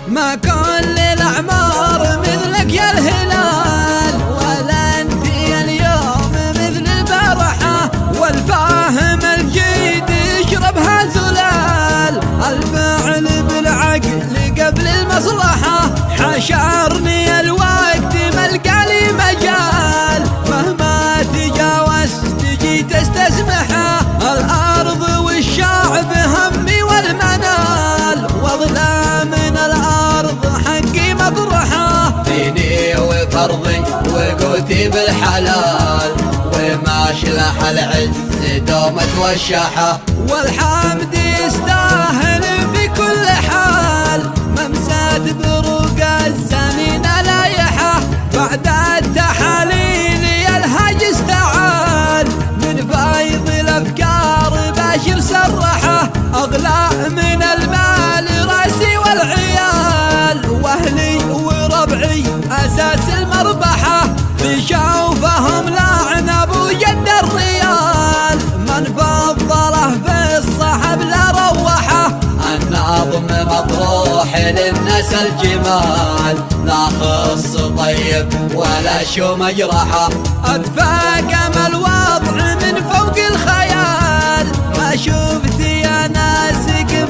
ما كل الأعمار مثلك يا الهلال، ولا انت اليوم مثل البارحة، والفاهم الجيد يشربها زلال. الفعل بالعقل قبل المصلحة، حشرني الوقت ملقى لي مجال. مهما تجاوزت جيت استسمحه، الأرض والشعب همي والمنال، وظلام الأرض حقي مطرحه. ديني وفرضي وقوتي بالحلال، وما شلح العز دوم توشحه. والحمد يستاهل في كل حال، ممسات بروق الزمين لايحه. بعد التحاليل يلهج استعان، من فيض الأفكار باشر سرحه. أغلى من المال راسي والعيال، واهلي وربعي اساس المربحه. بشوفهم لعن ابو جد الريال، من فضله في الصحب لا روحه. النظم مطروح للناس الجمال، لا خص طيب ولا شو مجرحه. اتفاقم الوضع من فوق الخيال، ما شفت يا ناس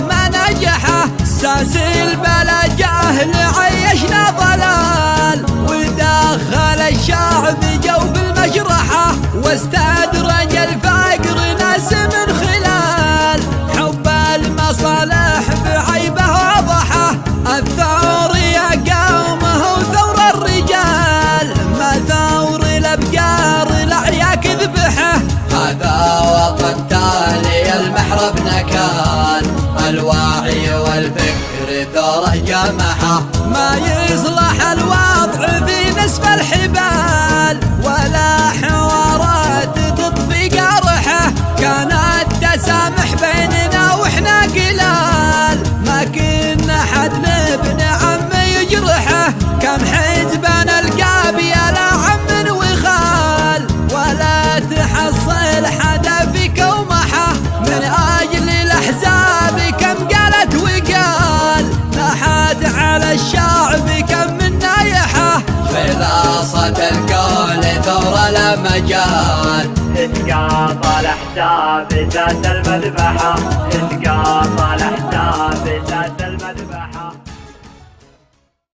ما نجحه. ساس البلا جاهل عيشنا ضلال، ودخل الشعب جوف المجرحة. واستدرج الفقر ناس من خلال، حب المصالح بعيبه وضحه. الثور يا قومه ثور الرجال، ما ثور الأبقار الأعياك ذبحه. هذا وطن تالي المحرب نكال، الواعي والفكر ثوره جمحه. ما يصلح الوضع في نسف الحبال، ولا حوارات تطفي قرحه. كان التسامح بيننا واحنا قلال، ما كنا حد لابن عم يجرحه. كم حزبنا القابية لا عم وخال، ولا تحصل حدا في كومحه. من اجل الاحزاب كم قالت وقال، لاحت على الشعب كم من نايحه. خلاصة القول ثورة لا مجال، اسقاط الاحزاب ذات المذبحة، اسقاط الاحزاب ذات المذبحة.